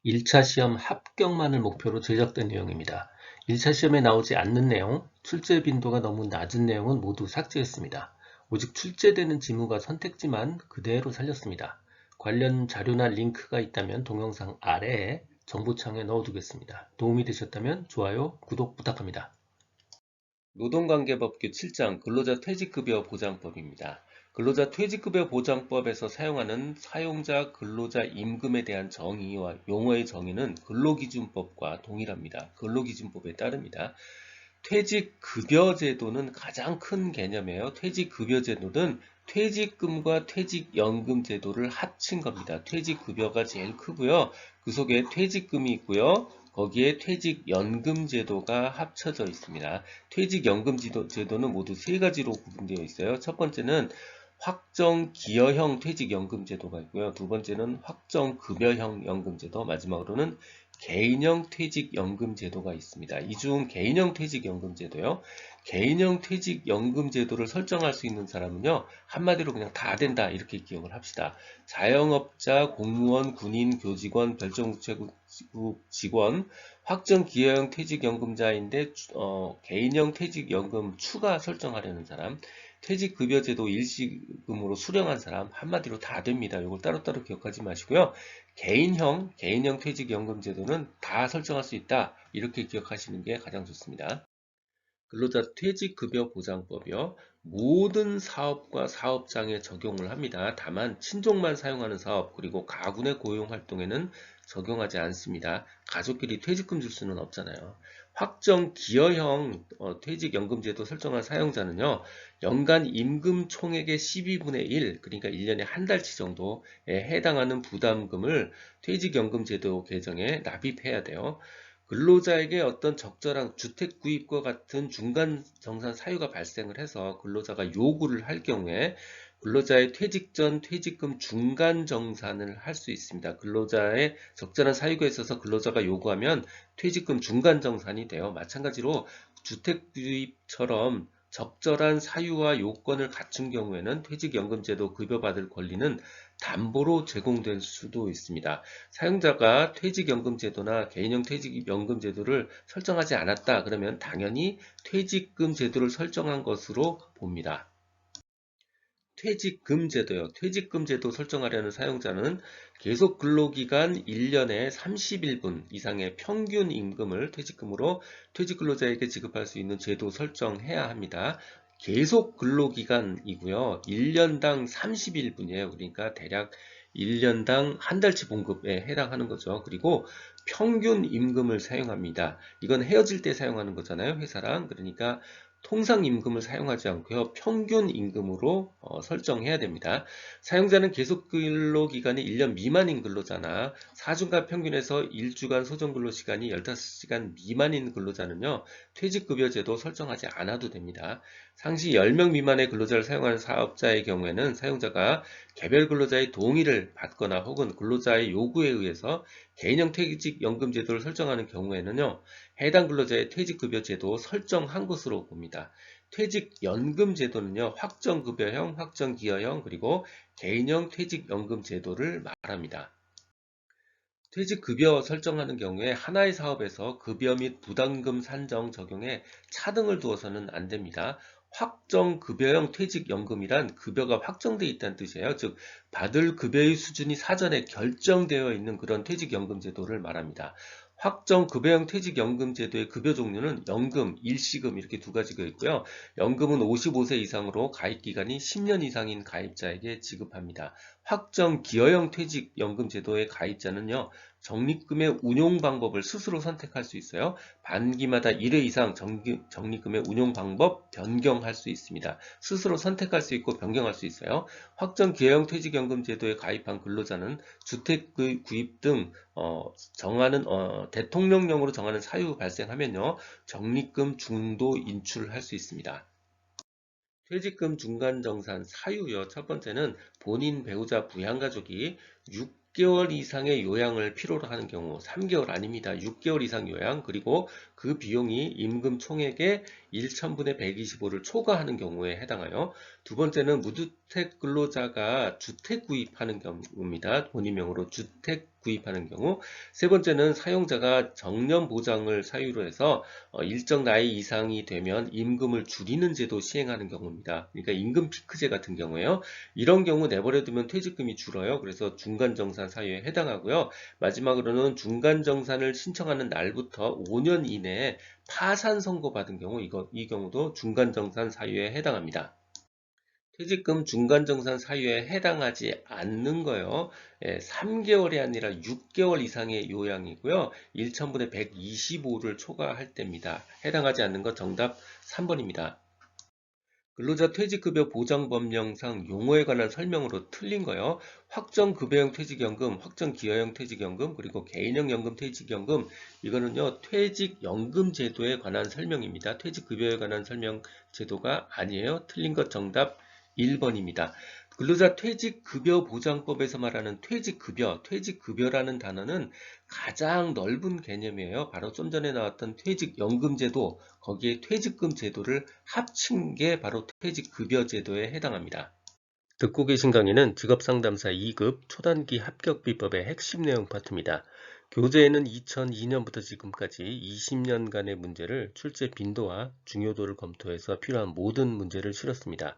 1차 시험 합격만을 목표로 제작된 내용입니다. 1차 시험에 나오지 않는 내용, 출제 빈도가 너무 낮은 내용은 모두 삭제했습니다. 오직 출제되는 지문과 선택지만 그대로 살렸습니다. 관련 자료나 링크가 있다면 동영상 아래에 정보창에 넣어두겠습니다. 도움이 되셨다면 좋아요, 구독 부탁합니다. 노동관계법규 7장 근로자 퇴직급여 보장법입니다. 근로자 퇴직급여 보장법에서 사용하는 사용자 근로자 임금에 대한 정의와 용어의 정의는 근로기준법과 동일합니다. 근로기준법에 따릅니다. 퇴직급여제도는 가장 큰 개념이에요. 퇴직급여제도는 퇴직금과 퇴직연금 제도를 합친 겁니다. 퇴직급여가 제일 크고요. 그 속에 퇴직금이 있고요. 거기에 퇴직연금 제도가 합쳐져 있습니다. 퇴직연금 제도는 모두 세 가지로 구분되어 있어요. 첫 번째는 확정기여형 퇴직연금 제도가 있고요. 두 번째는 확정급여형 연금제도, 마지막으로는 개인형 퇴직연금 제도가 있습니다. 이 중 개인형 퇴직연금 제도요. 개인형 퇴직연금 제도를 설정할 수 있는 사람은요. 한마디로 그냥 다 된다 이렇게 기억을 합시다. 자영업자, 공무원, 군인, 교직원, 별정우체국 직원, 확정기여형 퇴직연금자인데 개인형 퇴직연금 추가 설정하려는 사람, 퇴직급여제도 일시금으로 수령한 사람, 한마디로 다 됩니다. 이걸 따로따로 기억하지 마시고요. 개인형 퇴직연금제도는 다 설정할 수 있다. 이렇게 기억하시는 게 가장 좋습니다. 근로자 퇴직급여 보장법이요. 모든 사업과 사업장에 적용을 합니다. 다만 친족만 사용하는 사업 그리고 가군의 고용 활동에는 적용하지 않습니다. 가족끼리 퇴직금 줄 수는 없잖아요. 확정 기여형 퇴직연금제도 설정한 사용자는요. 연간 임금 총액의 12분의 1, 그러니까 1년에 한 달치 정도에 해당하는 부담금을 퇴직연금제도 계정에 납입해야 돼요. 근로자에게 어떤 적절한 주택 구입과 같은 중간 정산 사유가 발생을 해서 근로자가 요구를 할 경우에 근로자의 퇴직 전 퇴직금 중간 정산을 할 수 있습니다. 근로자의 적절한 사유가 있어서 근로자가 요구하면 퇴직금 중간 정산이 돼요. 마찬가지로 주택 구입처럼 적절한 사유와 요건을 갖춘 경우에는 퇴직연금제도 급여받을 권리는 담보로 제공될 수도 있습니다. 사용자가 퇴직연금제도나 개인형 퇴직연금제도를 설정하지 않았다 그러면 당연히 퇴직금 제도를 설정한 것으로 봅니다. 퇴직금 제도요. 퇴직금 제도 설정하려는 사용자는 계속 근로기간 1년에 31분 이상의 평균 임금을 퇴직금으로 퇴직 근로자에게 지급할 수 있는 제도 설정해야 합니다. 계속 근로기간이고요. 1년당 31분이에요. 그러니까 대략 1년당 한 달치 봉급에 해당하는 거죠. 그리고 평균 임금을 사용합니다. 이건 헤어질 때 사용하는 거잖아요. 회사랑. 그러니까 통상 임금을 사용하지 않고요. 평균 임금으로 설정해야 됩니다. 사용자는 계속 근로기간이 1년 미만인 근로자나 4주간 평균에서 1주간 소정근로시간이 15시간 미만인 근로자는요. 퇴직급여제도 설정하지 않아도 됩니다. 상시 10명 미만의 근로자를 사용하는 사업자의 경우에는 사용자가 개별 근로자의 동의를 받거나 혹은 근로자의 요구에 의해서 개인형 퇴직연금제도를 설정하는 경우에는요. 해당 근로자의 퇴직급여제도 설정한 것으로 봅니다. 퇴직연금제도는요. 확정급여형, 확정기여형, 그리고 개인형 퇴직연금제도를 말합니다. 퇴직급여 설정하는 경우에 하나의 사업에서 급여 및 부담금 산정 적용에 차등을 두어서는 안 됩니다. 확정급여형 퇴직연금이란 급여가 확정되어 있다는 뜻이에요. 즉 받을 급여의 수준이 사전에 결정되어 있는 그런 퇴직연금 제도를 말합니다. 확정급여형 퇴직연금 제도의 급여 종류는 연금, 일시금 이렇게 두 가지가 있고요. 연금은 55세 이상으로 가입기간이 10년 이상인 가입자에게 지급합니다. 확정기여형 퇴직연금 제도의 가입자는요. 적립금의 운용 방법을 스스로 선택할 수 있어요. 반기마다 1회 이상 적립금의 운용 방법 변경할 수 있습니다. 스스로 선택할 수 있고 변경할 수 있어요. 확정기여형 퇴직연금 제도에 가입한 근로자는 주택 구입 등 대통령령으로 정하는 사유 발생하면요. 적립금 중도 인출할 수 있습니다. 퇴직금 중간정산 사유요. 첫 번째는 본인 배우자 부양가족이 6개월 이상의 요양을 필요로 하는 경우, 3개월 아닙니다. 6개월 이상 요양, 그리고 그 비용이 임금 총액의 1000분의 125를 초과하는 경우에 해당하여, 두 번째는 무주택 근로자가 주택 구입하는 경우입니다. 본인 명으로 주택 구입하는 경우. 세 번째는 사용자가 정년 보장을 사유로 해서 일정 나이 이상이 되면 임금을 줄이는 제도 시행하는 경우입니다. 그러니까 임금 피크제 같은 경우에요. 이런 경우 내버려 두면 퇴직금이 줄어요. 그래서 중간정산 사유에 해당하고요. 마지막으로는 중간정산을 신청하는 날부터 5년 이내에 파산 선고받은 경우, 이 경우도 중간정산 사유에 해당합니다. 퇴직금 중간정산 사유에 해당하지 않는 거요. 3개월이 아니라 6개월 이상의 요양이고요. 1000분의 125를 초과할 때입니다. 해당하지 않는 거 정답 3번입니다. 근로자 퇴직급여 보장법령상 용어에 관한 설명으로 틀린 거요. 확정급여형 퇴직연금, 확정기여형 퇴직연금, 그리고 개인형 연금 퇴직연금, 이거는요, 퇴직연금 제도에 관한 설명입니다. 퇴직급여에 관한 설명 제도가 아니에요. 틀린 것 정답 1번입니다. 근로자 퇴직급여 보장법에서 말하는 퇴직급여, 퇴직급여라는 단어는 가장 넓은 개념이에요. 바로 좀 전에 나왔던 퇴직연금제도, 거기에 퇴직금 제도를 합친 게 바로 퇴직급여 제도에 해당합니다. 듣고 계신 강의는 직업상담사 2급 초단기 합격비법의 핵심 내용 파트입니다. 교재에는 2002년부터 지금까지 20년간의 문제를 출제 빈도와 중요도를 검토해서 필요한 모든 문제를 실었습니다.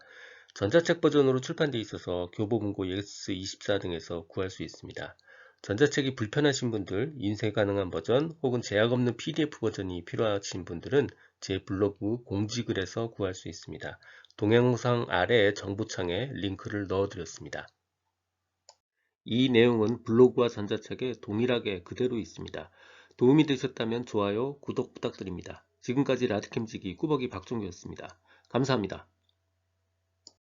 전자책 버전으로 출판되어 있어서 교보문고 예스24 등에서 구할 수 있습니다. 전자책이 불편하신 분들, 인쇄 가능한 버전 혹은 제약 없는 PDF 버전이 필요하신 분들은 제 블로그 공지글에서 구할 수 있습니다. 동영상 아래 정보창에 링크를 넣어드렸습니다. 이 내용은 블로그와 전자책에 동일하게 그대로 있습니다. 도움이 되셨다면 좋아요, 구독 부탁드립니다. 지금까지 라드캠지기 꾸벅이 박종규였습니다. 감사합니다.